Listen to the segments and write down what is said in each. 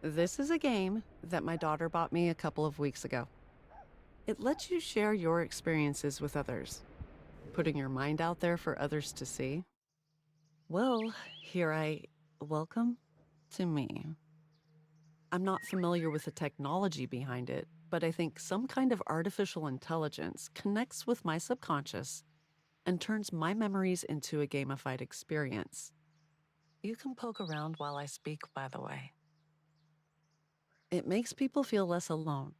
This is a game that my daughter bought me a couple of weeks ago. It lets you share your experiences with others, putting your mind out there for others to see. Well, here I welcome to me. I'm not familiar with the technology behind it, but I think some kind of artificial intelligence connects with my subconscious and turns my memories into a gamified experience. You can poke around while I speak, by the way. It makes people feel less alone.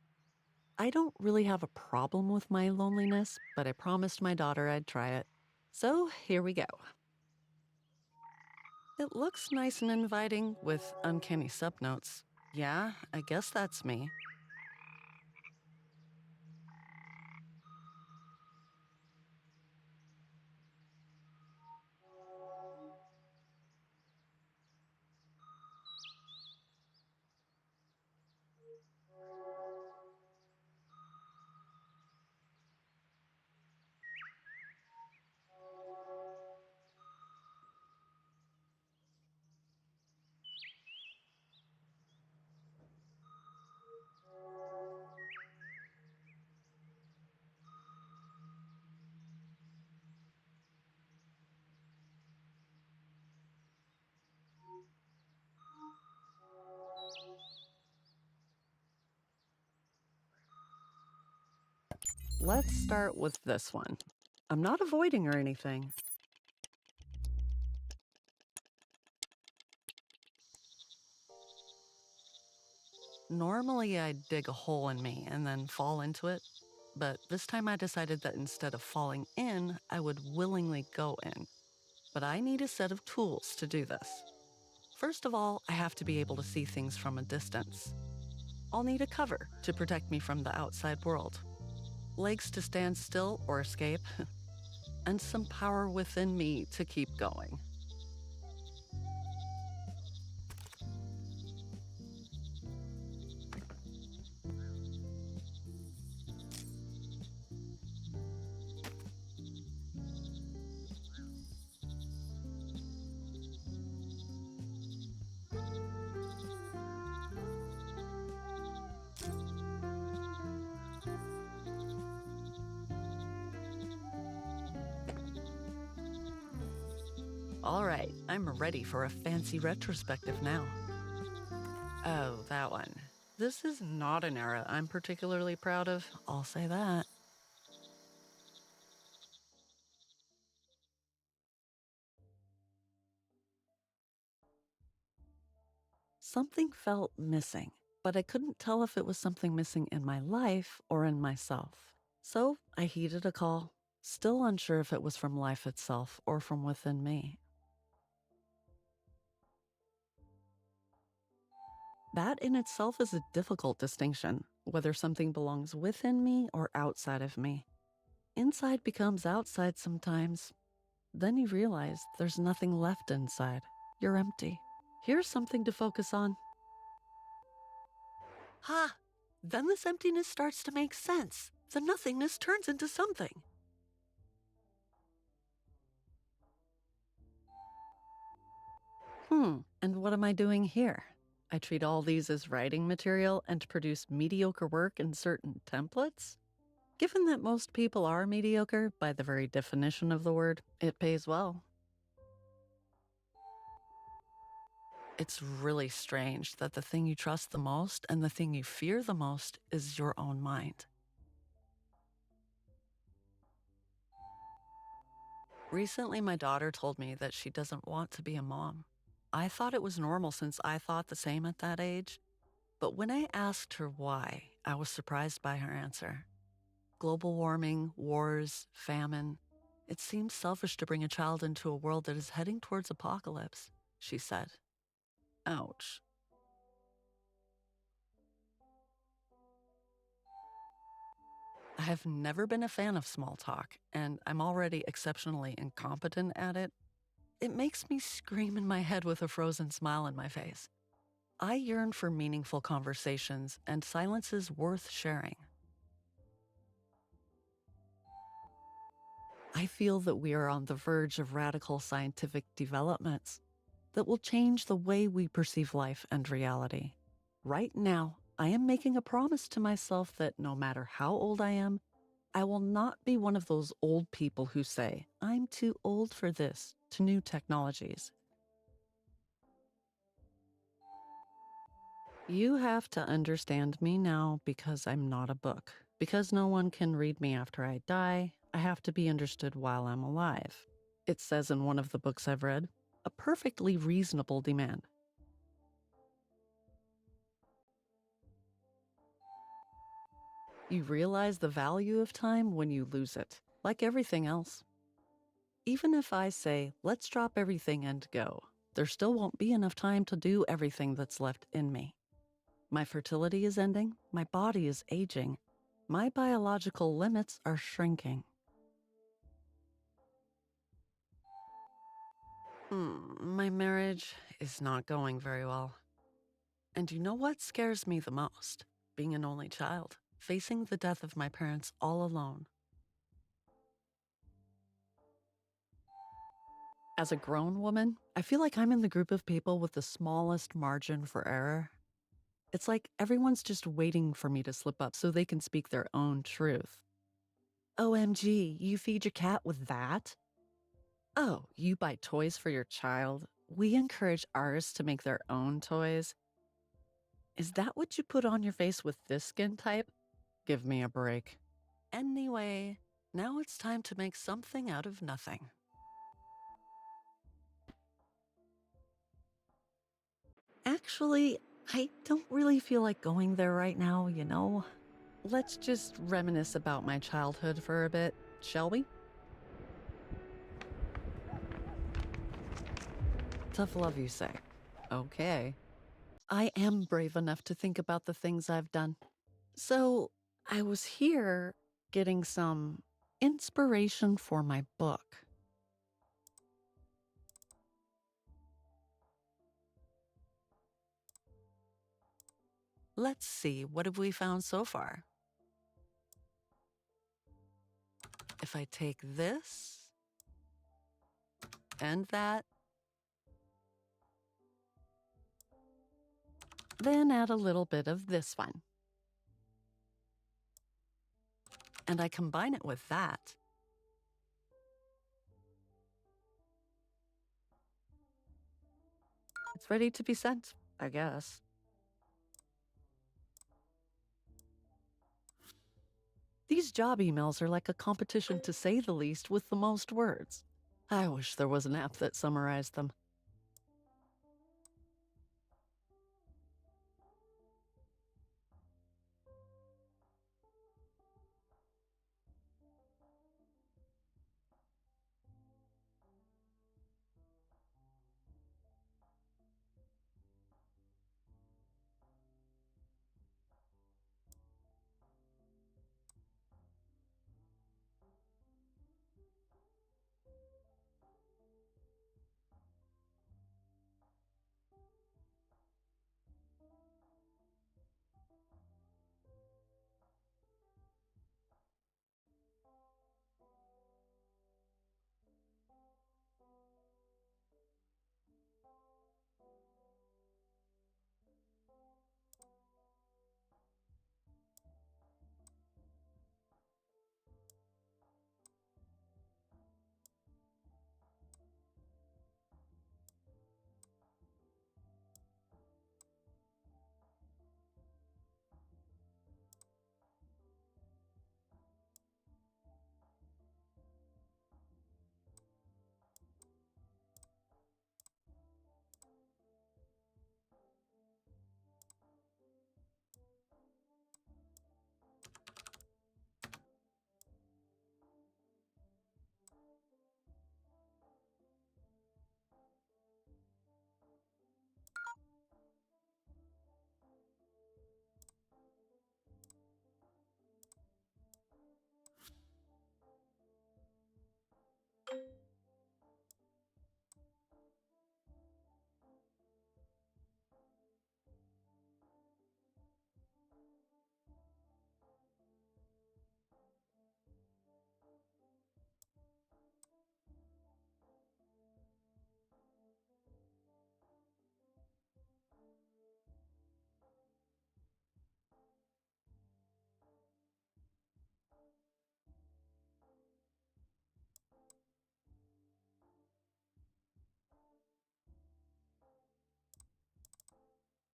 I don't really have a problem with my loneliness, but I promised my daughter I'd try it. So here we go. It looks nice and inviting with uncanny subnotes. Yeah, I guess that's me. Let's start with this one. I'm not avoiding or anything. Normally, I'd dig a hole in me and then fall into it, but this time I decided that instead of falling in, I would willingly go in. But I need a set of tools to do this. First of all, I have to be able to see things from a distance. I'll need a cover to protect me from the outside world, legs to stand still or escape, and some power within me to keep going. All right, I'm ready for a fancy retrospective now. Oh, that one. This is not an era I'm particularly proud of, I'll say that. Something felt missing, but I couldn't tell if it was something missing in my life or in myself. So I heeded a call, still unsure if it was from life itself or from within me. That in itself is a difficult distinction, whether something belongs within me or outside of me. Inside becomes outside sometimes. Then you realize there's nothing left inside. You're empty. Here's something to focus on. Ha! Then this emptiness starts to make sense. The nothingness turns into something. And what am I doing here? I treat all these as writing material and produce mediocre work in certain templates? Given that most people are mediocre, by the very definition of the word, it pays well. It's really strange that the thing you trust the most and the thing you fear the most is your own mind. Recently, my daughter told me that she doesn't want to be a mom. I thought it was normal since I thought the same at that age. But when I asked her why, I was surprised by her answer. Global warming, wars, famine. It seems selfish to bring a child into a world that is heading towards apocalypse, she said. Ouch. I have never been a fan of small talk, and I'm already exceptionally incompetent at it. It makes me scream in my head with a frozen smile on my face. I yearn for meaningful conversations and silences worth sharing. I feel that we are on the verge of radical scientific developments that will change the way we perceive life and reality. Right now, I am making a promise to myself that no matter how old I am, I will not be one of those old people who say, I'm too old for this, to new technologies. You have to understand me now because I'm not a book. Because no one can read me after I die, I have to be understood while I'm alive. It says in one of the books I've read, a perfectly reasonable demand. You realize the value of time when you lose it, like everything else. Even if I say, let's drop everything and go, there still won't be enough time to do everything that's left in me. My fertility is ending, my body is aging, my biological limits are shrinking. My marriage is not going very well. And you know what scares me the most? Being an only child, facing the death of my parents all alone. As a grown woman, I feel like I'm in the group of people with the smallest margin for error. It's like everyone's just waiting for me to slip up so they can speak their own truth. OMG, you feed your cat with that? Oh, you buy toys for your child? We encourage ours to make their own toys. Is that what you put on your face with this skin type? Give me a break. Anyway, now it's time to make something out of nothing. Actually, I don't really feel like going there right now, you know? Let's just reminisce about my childhood for a bit, shall we? Tough love, you say. Okay. I am brave enough to think about the things I've done. So, I was here getting some inspiration for my book. Let's see, what have we found so far? If I take this and that, then add a little bit of this one, and I combine it with that, it's ready to be sent, I guess. These job emails are like a competition to say the least with the most words. I wish there was an app that summarized them.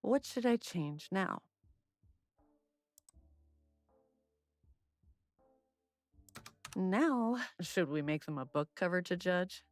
What should I change now? Now, should we make them a book cover to judge?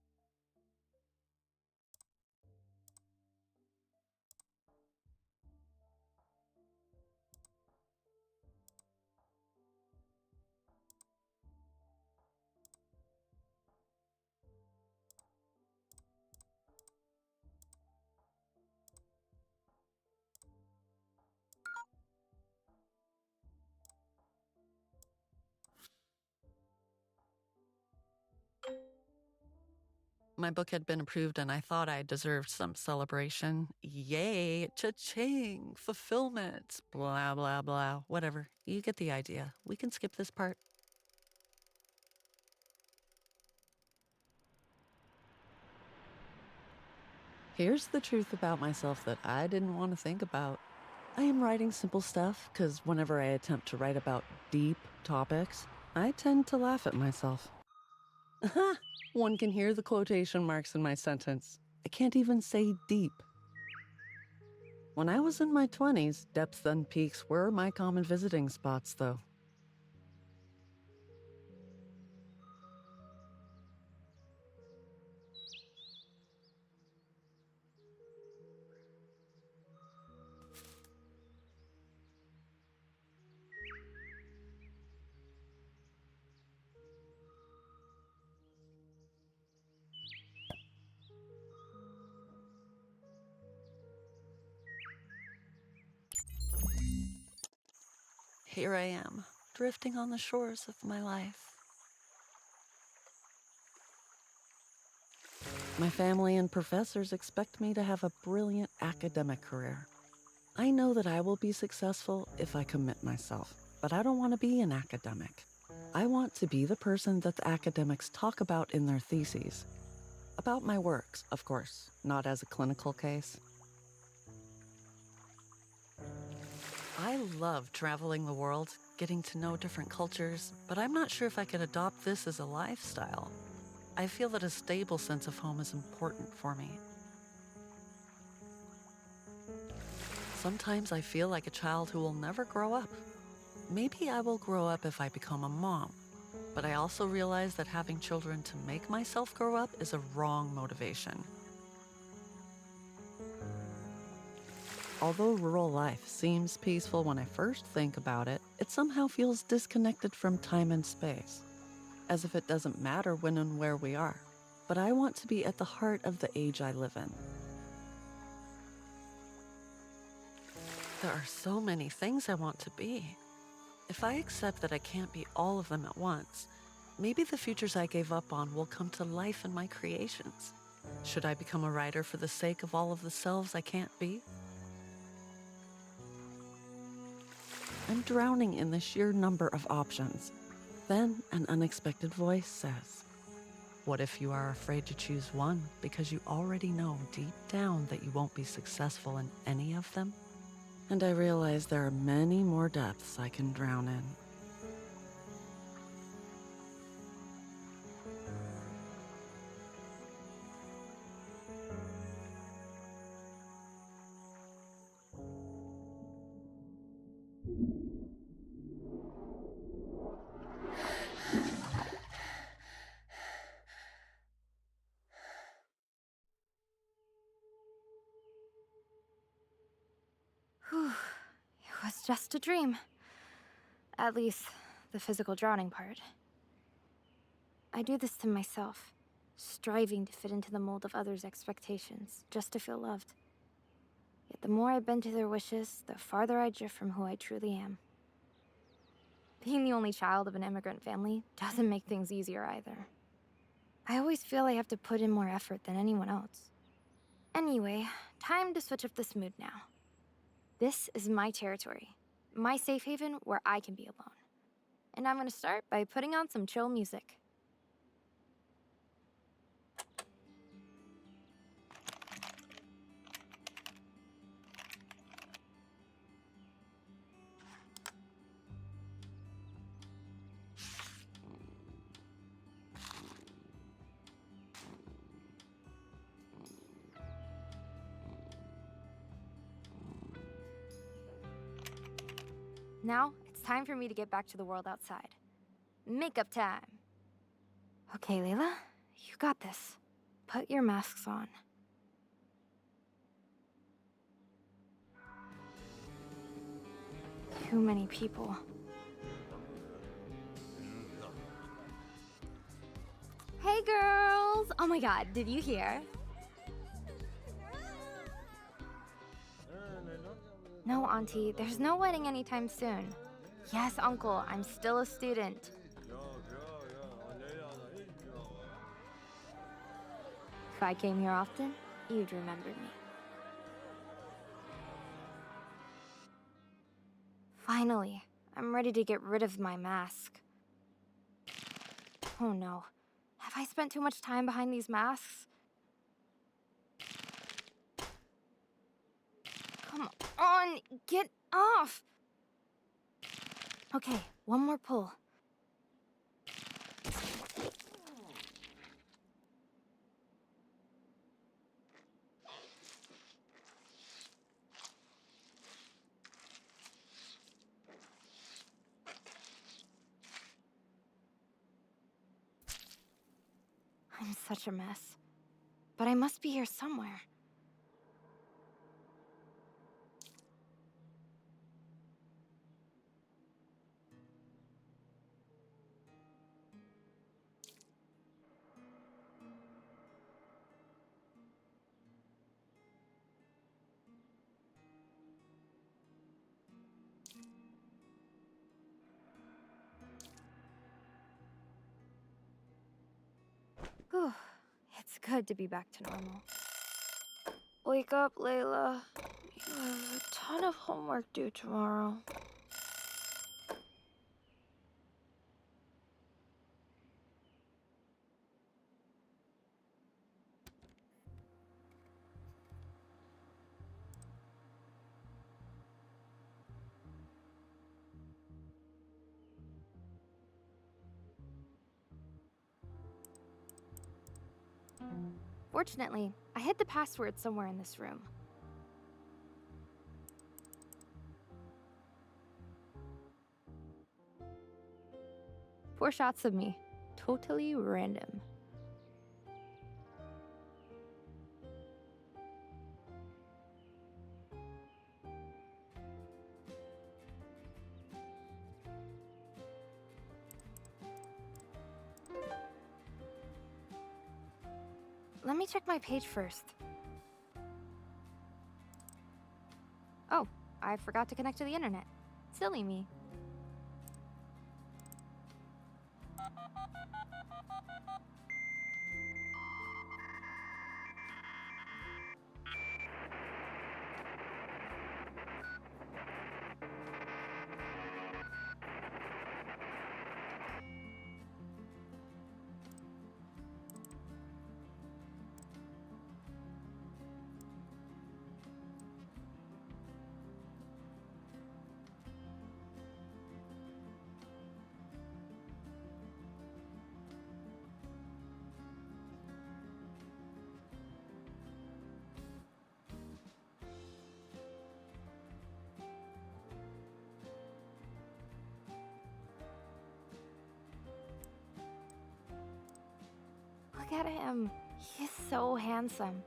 My book had been approved and I thought I deserved some celebration. Yay, cha-ching, fulfillment, blah, blah, blah, whatever. You get the idea. We can skip this part. Here's the truth about myself that I didn't want to think about. I am writing simple stuff because whenever I attempt to write about deep topics, I tend to laugh at myself. One can hear the quotation marks in my sentence. I can't even say deep. When I was in my 20s, depths and peaks were my common visiting spots, though. Here I am, drifting on the shores of my life. My family and professors expect me to have a brilliant academic career. I know that I will be successful if I commit myself, but I don't want to be an academic. I want to be the person that the academics talk about in their theses. About my works, of course, not as a clinical case. I love traveling the world, getting to know different cultures, but I'm not sure if I could adopt this as a lifestyle. I feel that a stable sense of home is important for me. Sometimes I feel like a child who will never grow up. Maybe I will grow up if I become a mom, but I also realize that having children to make myself grow up is a wrong motivation. Although rural life seems peaceful when I first think about it, it somehow feels disconnected from time and space, as if it doesn't matter when and where we are. But I want to be at the heart of the age I live in. There are so many things I want to be. If I accept that I can't be all of them at once, maybe the futures I gave up on will come to life in my creations. Should I become a writer for the sake of all of the selves I can't be? I'm drowning in the sheer number of options. Then an unexpected voice says, "What if you are afraid to choose one because you already know deep down that you won't be successful in any of them?" And I realize there are many more depths I can drown in. Whew. It was just a dream. At least, the physical drowning part. I do this to myself, striving to fit into the mold of others' expectations, just to feel loved. Yet the more I bend to their wishes, the farther I drift from who I truly am. Being the only child of an immigrant family doesn't make things easier either. I always feel I have to put in more effort than anyone else. Anyway, time to switch up this mood now. This is my territory, my safe haven where I can be alone. And I'm gonna start by putting on some chill music. Now, it's time for me to get back to the world outside. Makeup time! Okay, Leila, you got this. Put your masks on. Too many people. Hey girls! Oh my god, did you hear? No, Auntie, there's no wedding anytime soon. Yes, Uncle, I'm still a student. If I came here often, you'd remember me. Finally, I'm ready to get rid of my mask. Oh no. Have I spent too much time behind these masks? Come on, get off! Okay, one more pull. I'm such a mess. But I must be here somewhere. Whew. It's good to be back to normal. Wake up, Leila. You have a ton of homework due tomorrow. Fortunately, I hid the password somewhere in this room. 4 shots of me. Totally random. Let me check my page first. Oh, I forgot to connect to the internet. Silly me. Look at him. He's so handsome.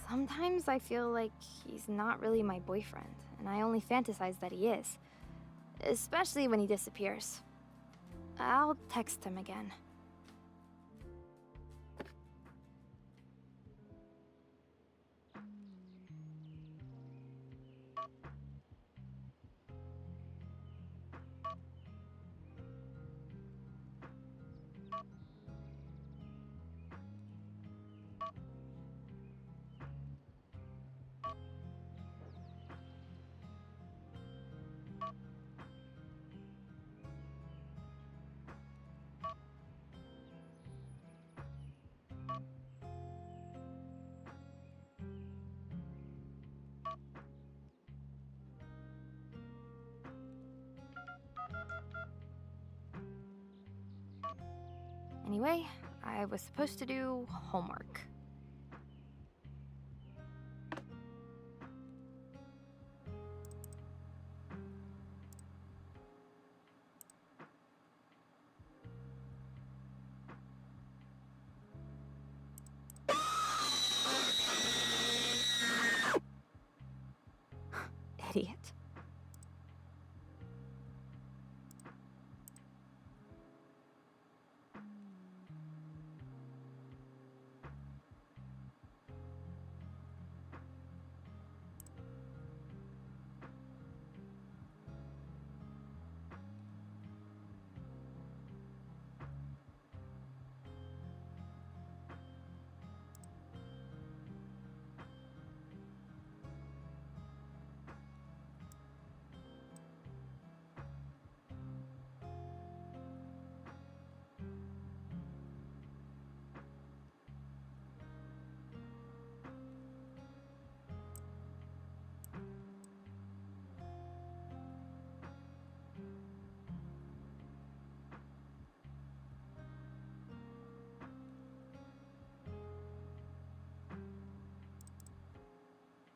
Sometimes I feel like he's not really my boyfriend, and I only fantasize that he is. Especially when he disappears. I'll text him again. Anyway, I was supposed to do homework. Idiot.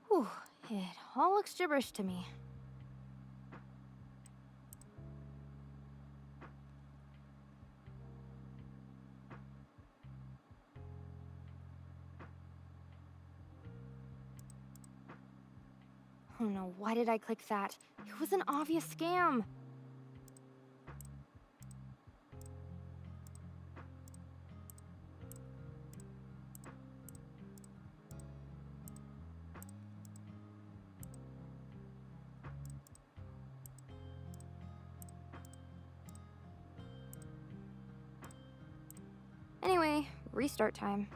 Whew, it all looks gibberish to me. Oh no, why did I click that? It was an obvious scam. Anyway, restart time.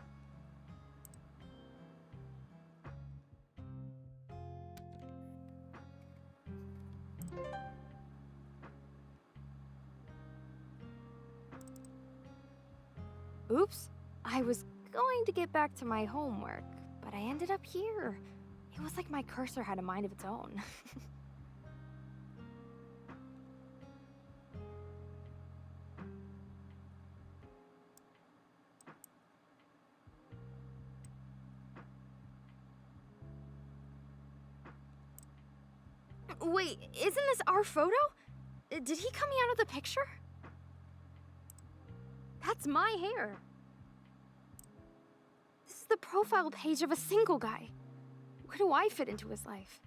Oops, I was going to get back to my homework, but I ended up here. It was like my cursor had a mind of its own. Wait, isn't this our photo? Did he cut me out of the picture? That's my hair. This is the profile page of a single guy. Where do I fit into his life?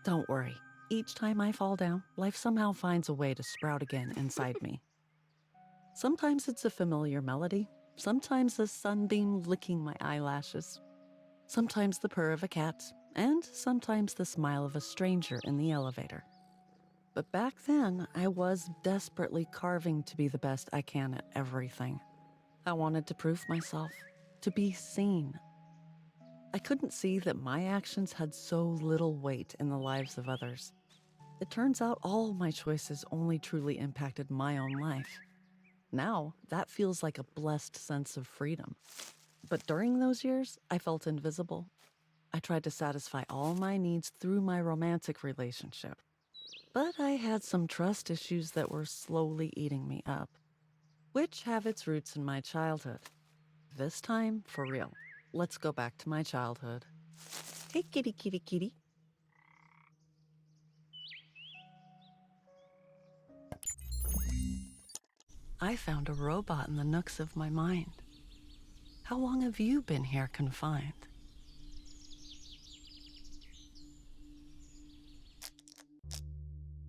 Don't worry. Each time I fall down, life somehow finds a way to sprout again inside me. Sometimes it's a familiar melody, sometimes a sunbeam licking my eyelashes, sometimes the purr of a cat, and sometimes the smile of a stranger in the elevator. But back then, I was desperately carving to be the best I can at everything. I wanted to prove myself, to be seen. I couldn't see that my actions had so little weight in the lives of others. It turns out all my choices only truly impacted my own life. Now, that feels like a blessed sense of freedom. But during those years, I felt invisible. I tried to satisfy all my needs through my romantic relationship. But I had some trust issues that were slowly eating me up, which have its roots in my childhood. This time, for real. Let's go back to my childhood. Hey, kitty, kitty, kitty. I found a robot in the nooks of my mind. How long have you been here confined?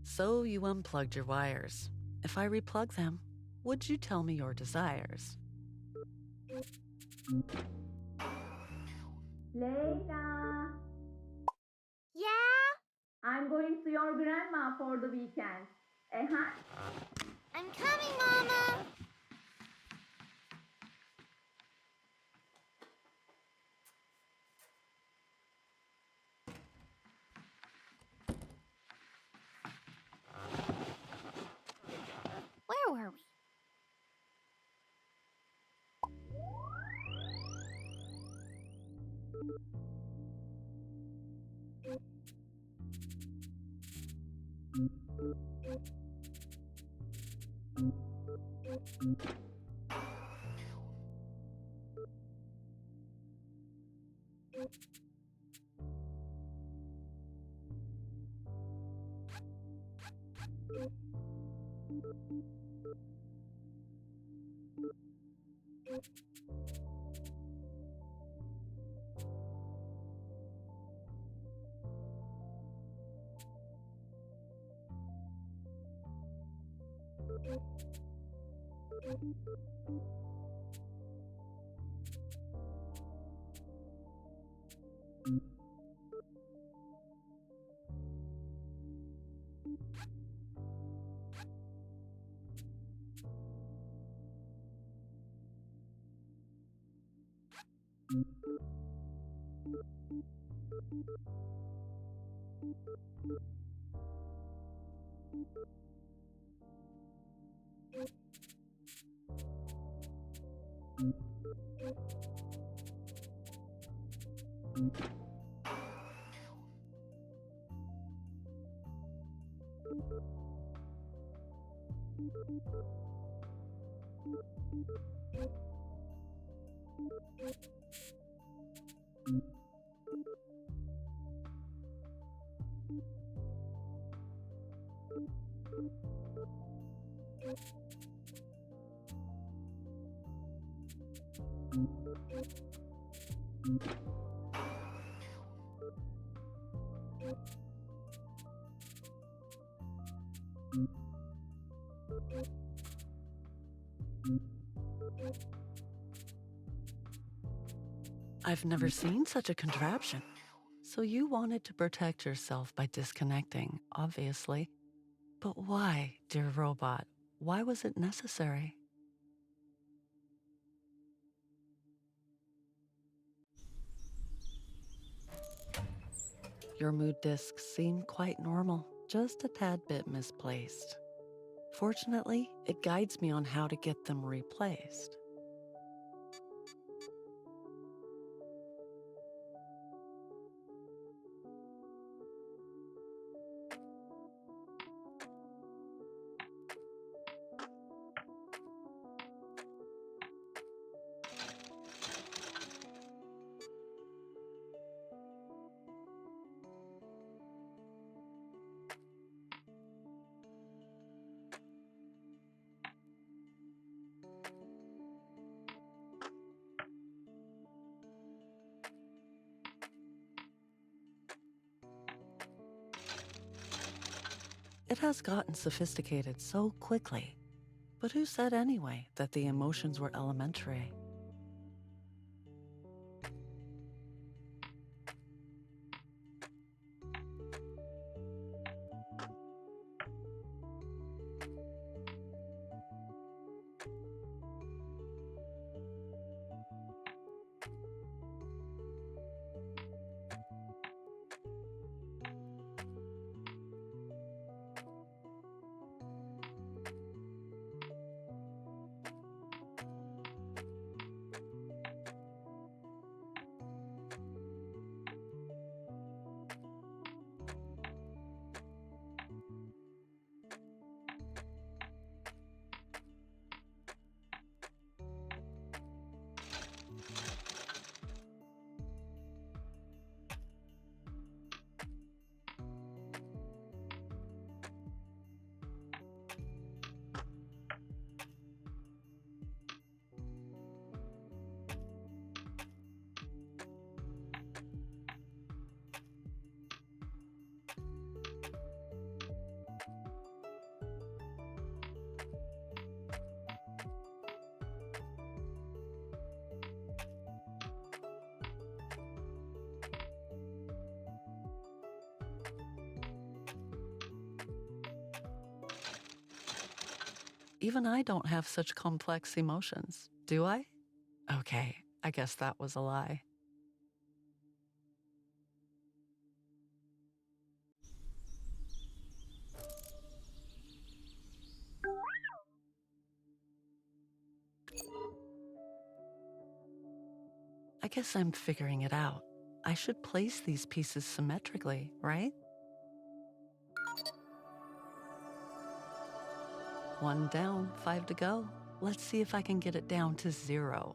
So you unplugged your wires. If I replug them, would you tell me your desires? Leila, Yeah? I'm going to your grandma for the weekend. Uh-huh. I'm coming, Mama! Where were we? I've never seen such a contraption. So you wanted to protect yourself by disconnecting, obviously. But why, dear robot? Why was it necessary? Your mood discs seem quite normal, just a tad bit misplaced. Fortunately, it guides me on how to get them replaced. It has gotten sophisticated so quickly. But who said anyway that the emotions were elementary? Even I don't have such complex emotions, do I? Okay, I guess that was a lie. I guess I'm figuring it out. I should place these pieces symmetrically, right? One down, 5 to go. Let's see if I can get it down to 0.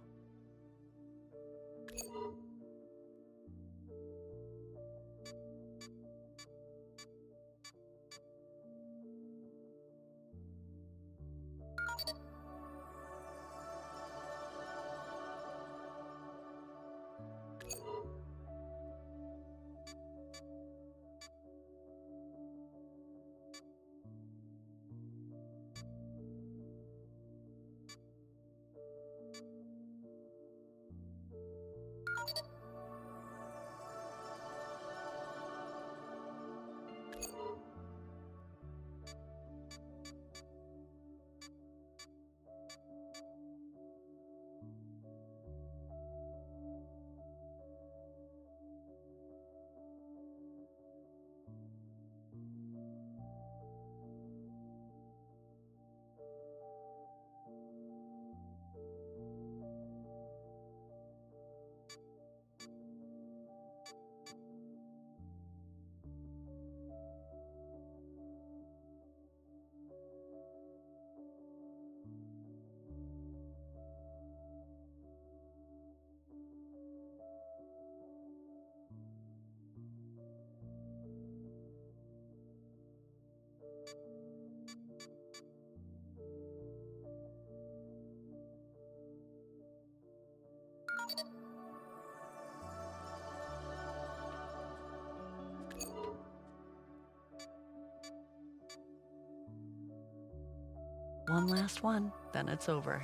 One last one, then it's over.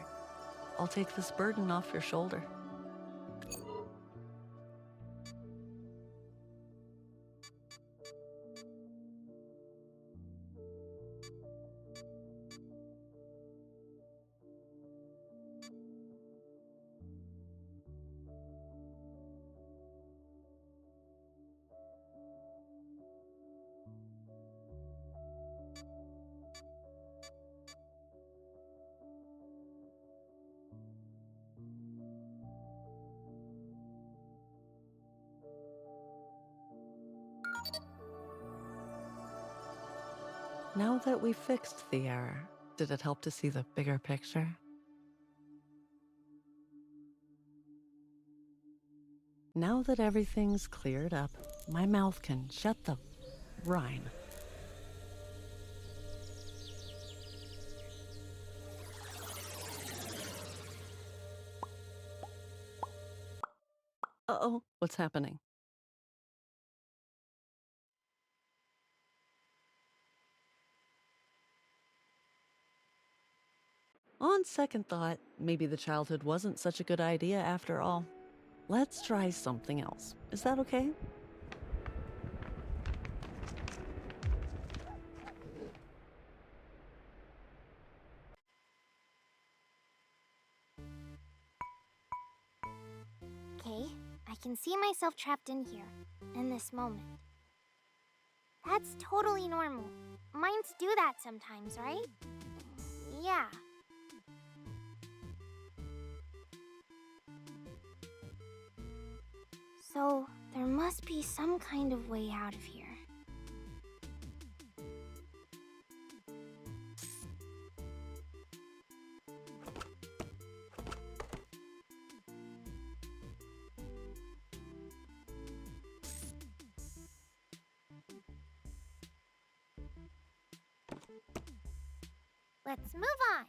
I'll take this burden off your shoulder. Now that we've fixed the error, did it help to see the bigger picture? Now that everything's cleared up, my mouth can shut the rhyme. Uh-oh, what's happening? On second thought, maybe the childhood wasn't such a good idea after all. Let's try something else. Is that okay? Okay, I can see myself trapped in here, in this moment. That's totally normal. Minds do that sometimes, right? Yeah. So, there must be some kind of way out of here. Let's move on.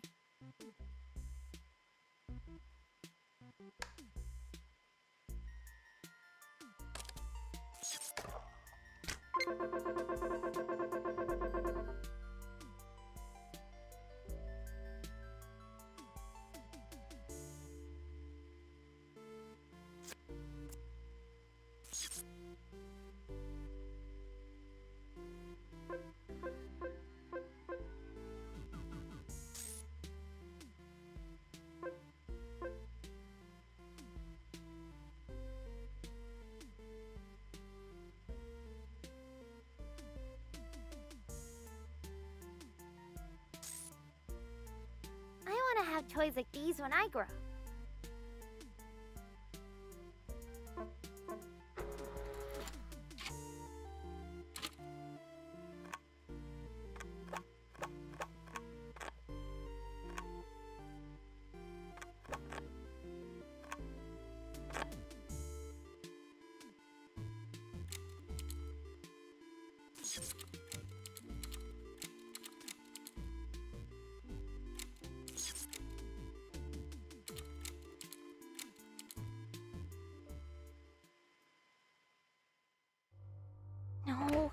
I want to have toys like these when I grow up. No.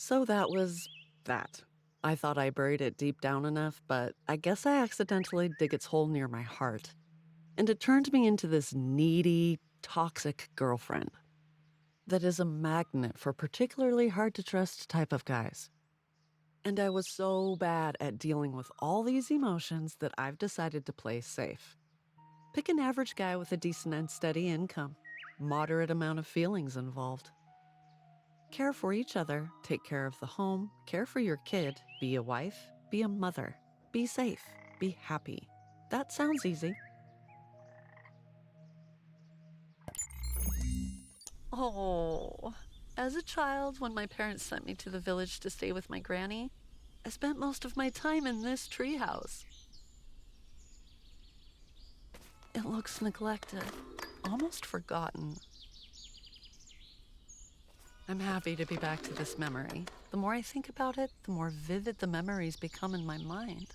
So that was that. I thought I buried it deep down enough, but I guess I accidentally dig its hole near my heart. And it turned me into this needy, toxic girlfriend that is a magnet for particularly hard to trust type of guys. And I was so bad at dealing with all these emotions that I've decided to play safe. Pick an average guy with a decent and steady income, moderate amount of feelings involved. Care for each other, take care of the home, care for your kid, be a wife, be a mother, be safe, be happy. That sounds easy. Oh, as a child, when my parents sent me to the village to stay with my granny, I spent most of my time in this treehouse. It looks neglected, almost forgotten. I'm happy to be back to this memory. The more I think about it, the more vivid the memories become in my mind.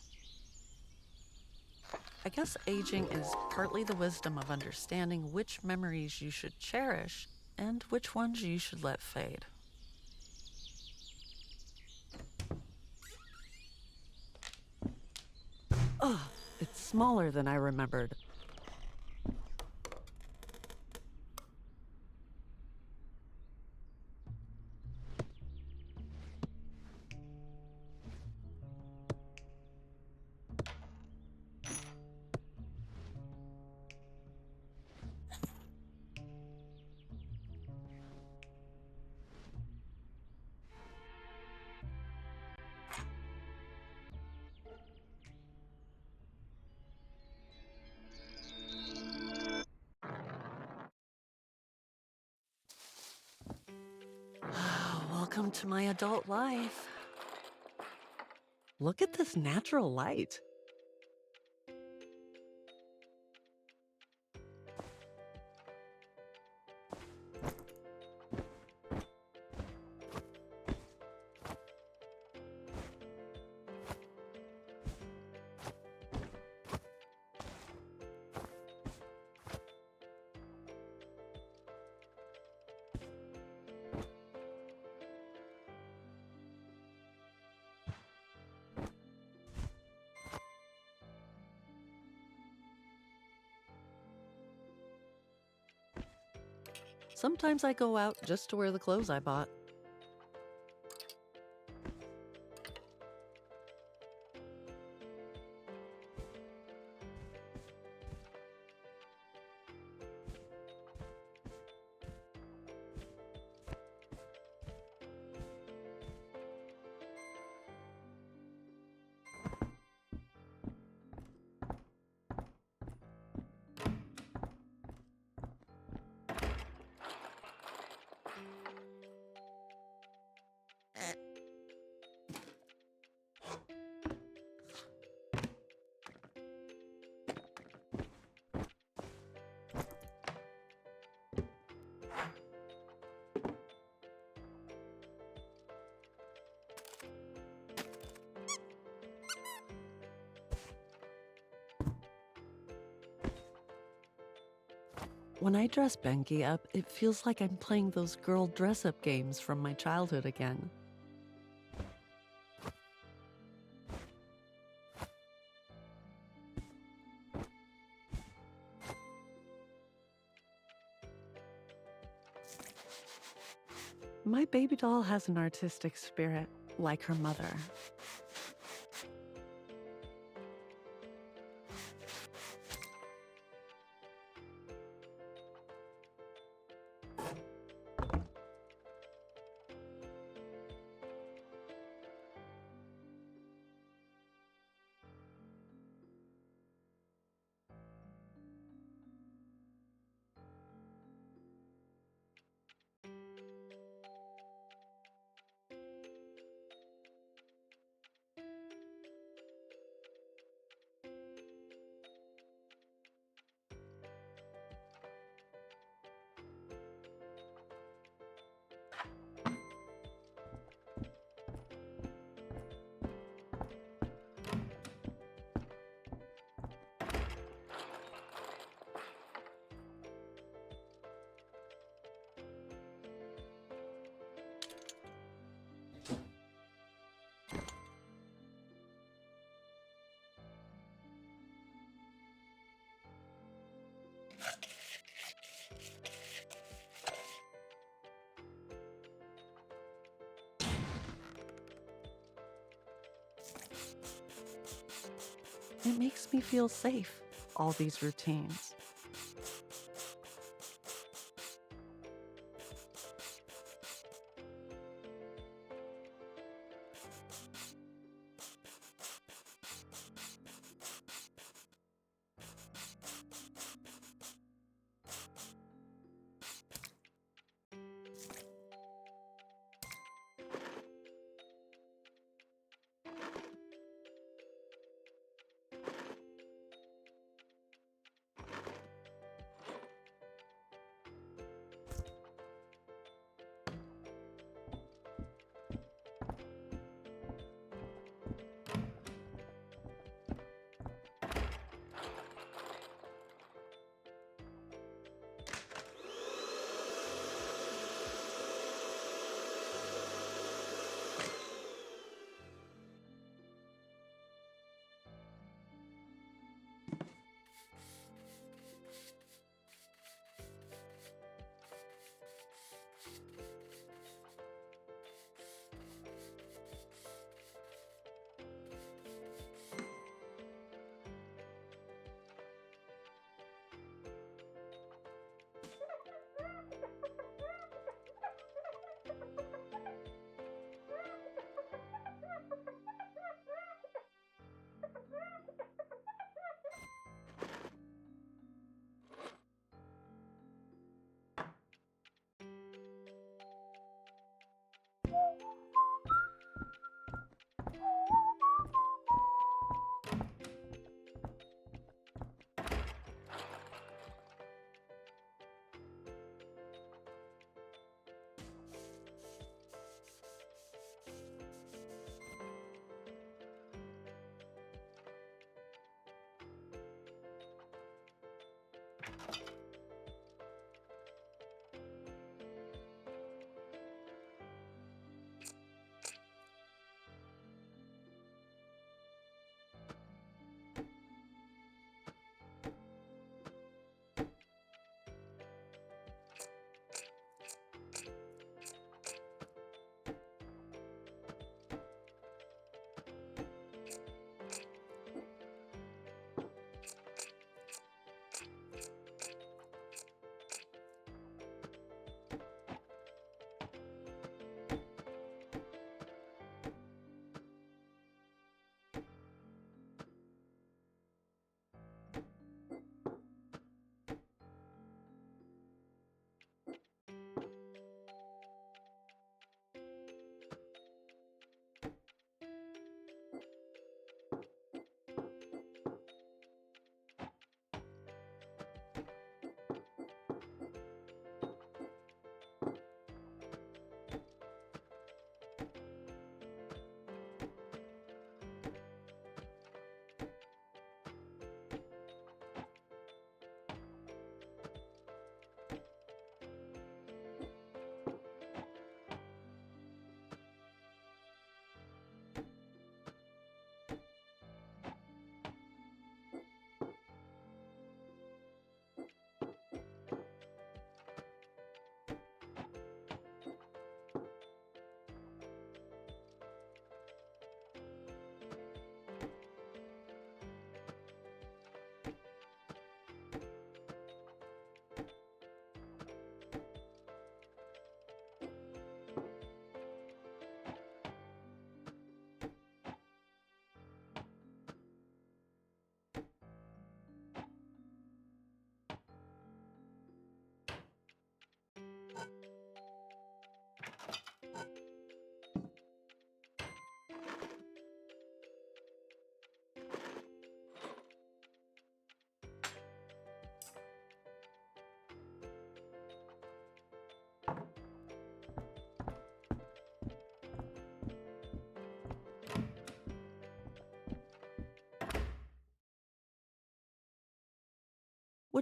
I guess aging is partly the wisdom of understanding which memories you should cherish and which ones you should let fade. Ugh, it's smaller than I remembered. Welcome to my adult life. Look at this natural light. Sometimes I go out just to wear the clothes I bought. When I dress Benki up, it feels like I'm playing those girl dress-up games from my childhood again. My baby doll has an artistic spirit, like her mother. It makes me feel safe, all these routines.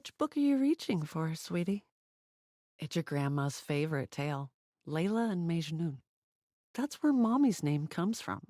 Which book are you reaching for, sweetie? It's your grandma's favorite tale, Leila and Majnun. That's where Mommy's name comes from.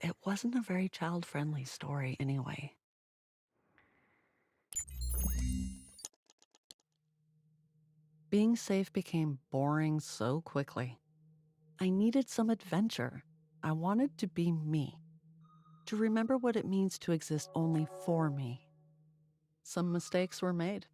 It wasn't a very child-friendly story anyway. Being safe became boring so quickly. I needed some adventure. I wanted to be me, to remember what it means to exist only for me. Some mistakes were made.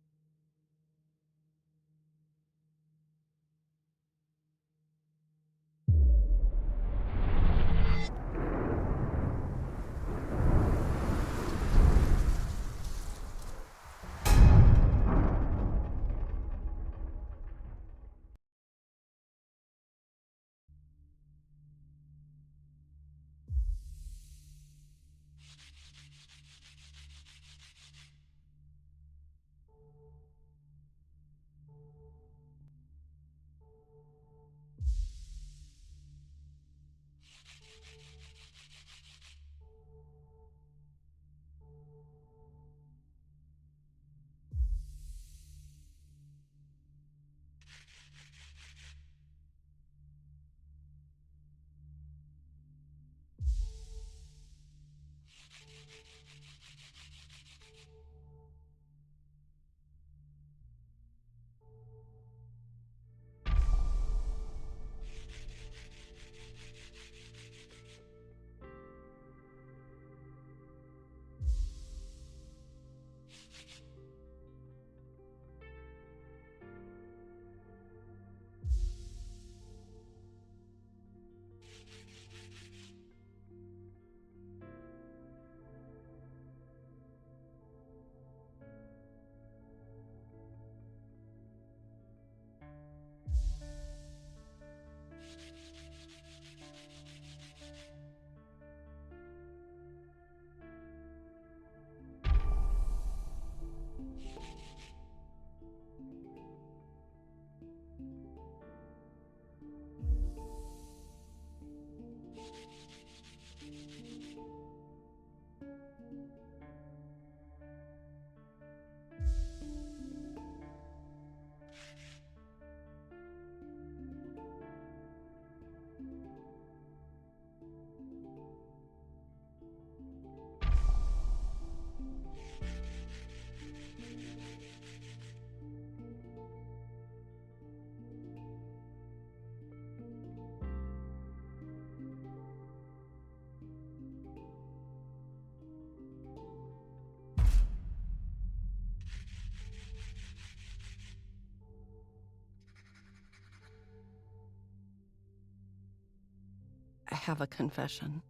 have a confession.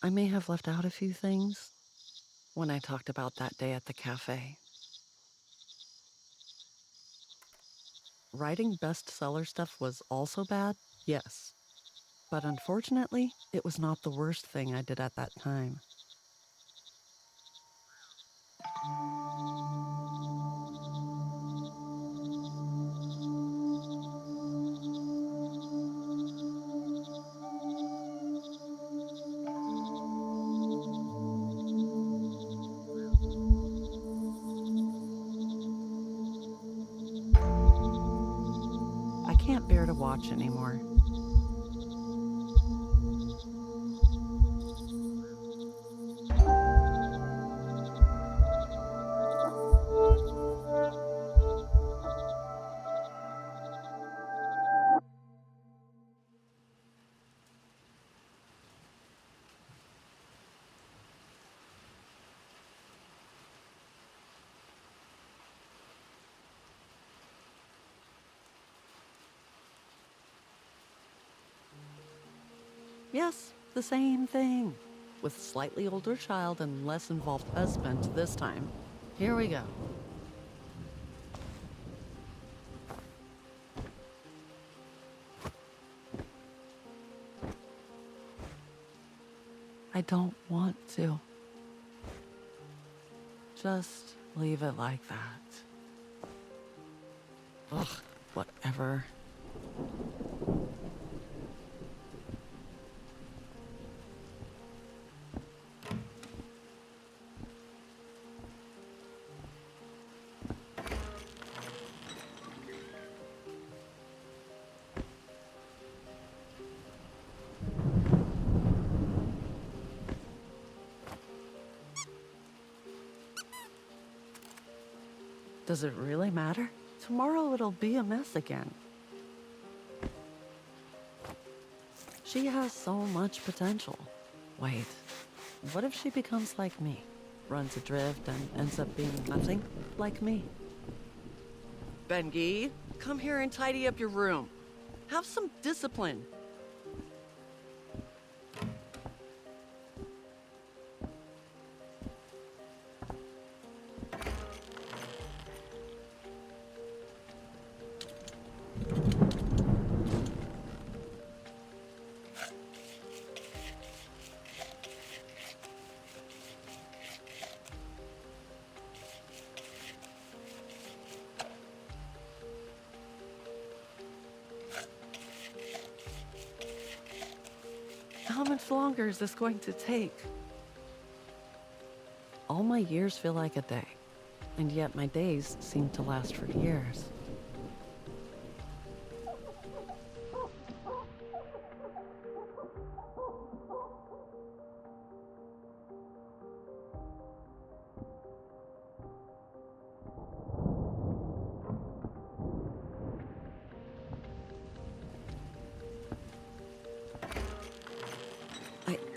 I may have left out a few things when I talked about that day at the cafe. Writing bestseller stuff was also bad, yes. But unfortunately, it was not the worst thing I did at that time. I can't bear to watch anymore. Yes, the same thing. With slightly older child and less involved husband this time. Here we go. I don't want to. Just leave it like that. Ugh, whatever. Does it really matter? Tomorrow it'll be a mess again. She has so much potential. Wait, what if she becomes like me? Runs adrift and ends up being nothing like me? Bengi, come here and tidy up your room. Have some discipline. How much longer is this going to take? All my years feel like a day, and yet my days seem to last for years.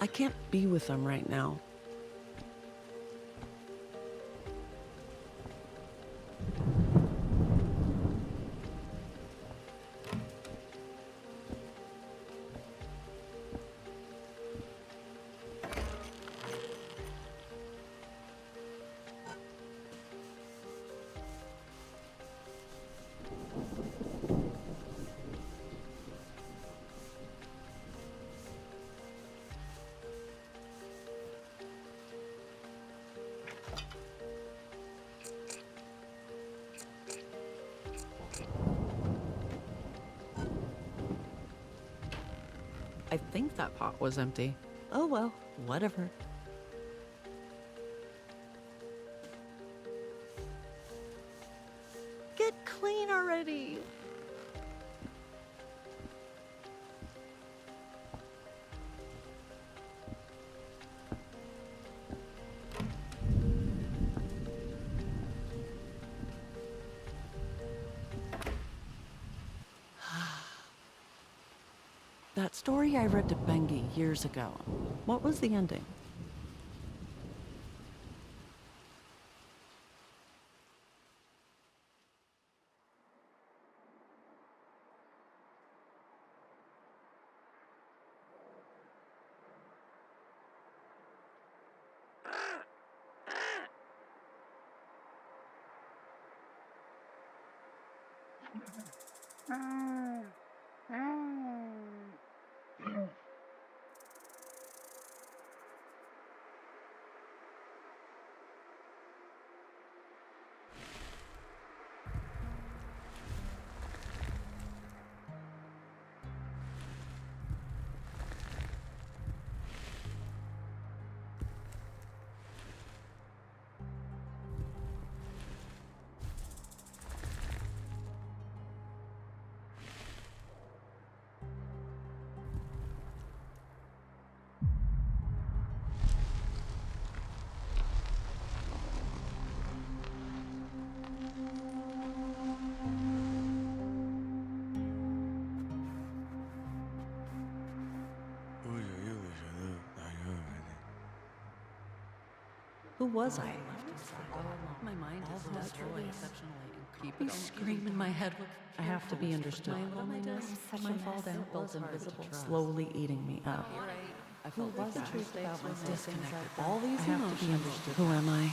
I can't be with them right now. I think that pot was empty. Oh well, whatever. Get clean already! That story I read to Bengi years ago. What was the ending? Who was I? My mind is desperately exceptionally and scream in my head. I have to be understood. My loneliness, I'm such my a fall mess. down felt invisible, slowly eating me up. I felt like the truth about myself disconnected. All these emotions. To be understood. Who am I?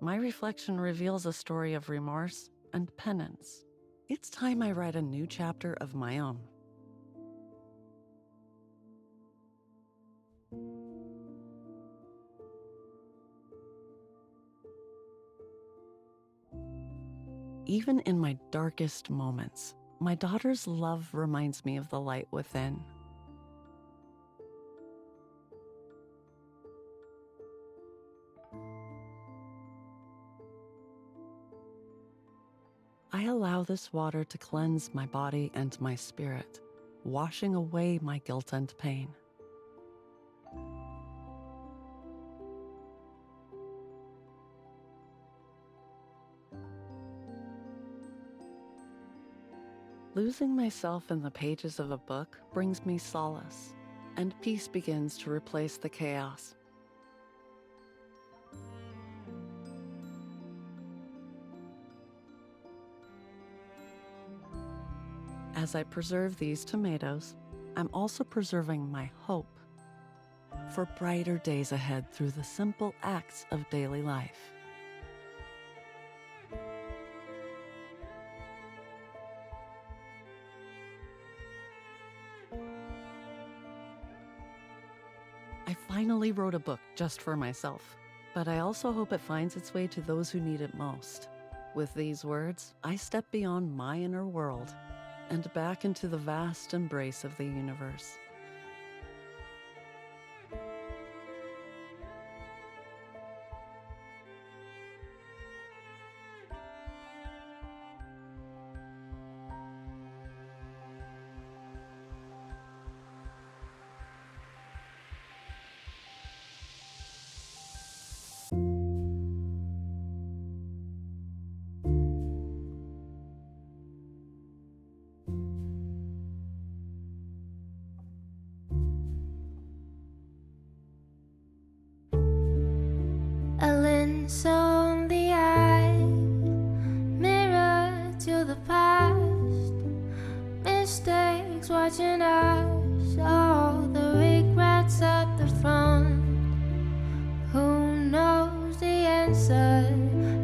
My reflection reveals a story of remorse and penance. It's time I write a new chapter of my own. Even in my darkest moments, my daughter's love reminds me of the light within. I allow this water to cleanse my body and my spirit, washing away my guilt and pain. Losing myself in the pages of a book brings me solace, and peace begins to replace the chaos. As I preserve these tomatoes, I'm also preserving my hope for brighter days ahead through the simple acts of daily life. I finally wrote a book just for myself, but I also hope it finds its way to those who need it most. With these words, I step beyond my inner world and back into the vast embrace of the universe. Once on the eye, mirror to the past, mistakes watching us, all the regrets at the front. Who knows the answer?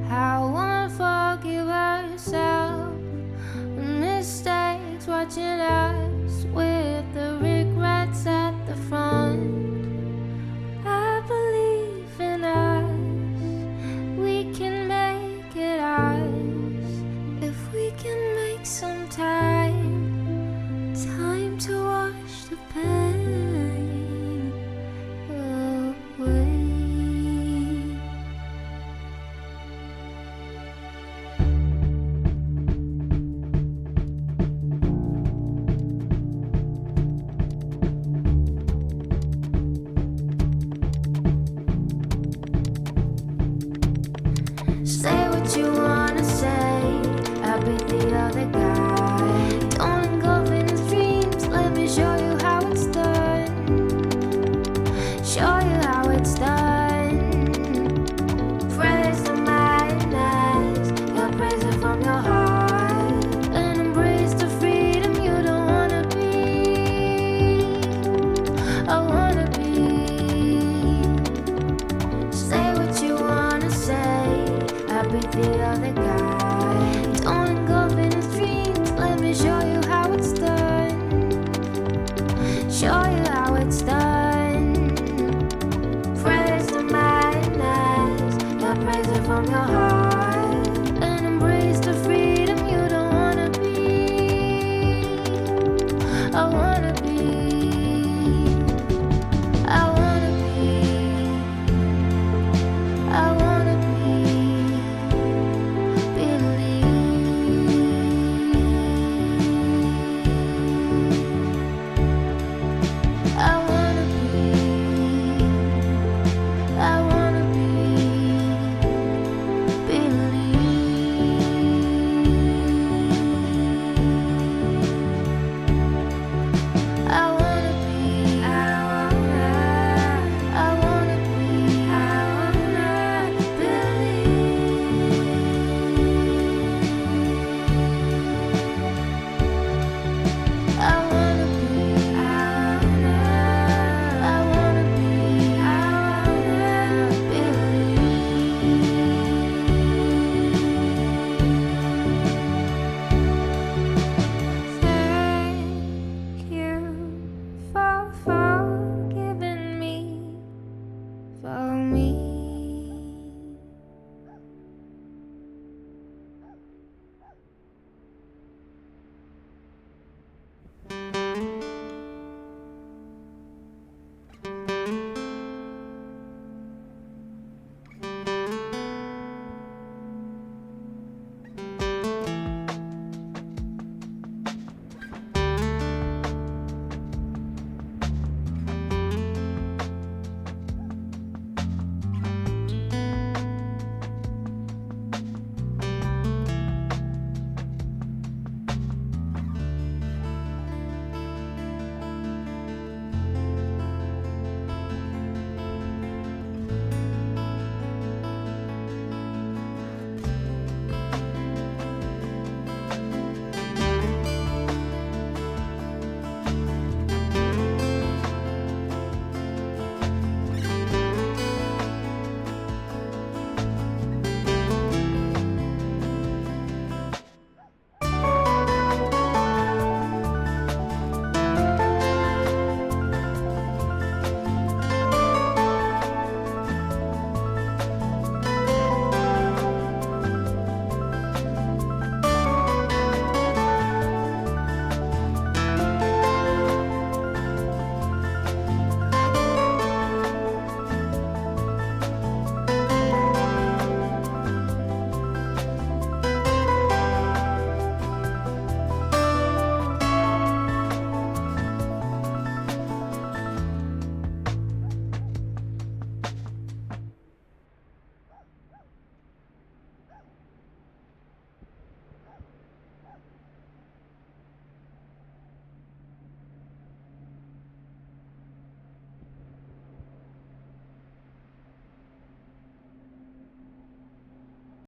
How one forgive herself? Mistakes watching us with the regrets at the front. I believe in us. We can make it ours if we can make some time, time to wash the pain away. Say what you wanna say, I'll be the other guy. Don't engulf in his dreams, let me show you how it's done. Show you how it's done. Praise the madness, you'll praise it from your heart. And embrace the freedom you don't wanna be alone.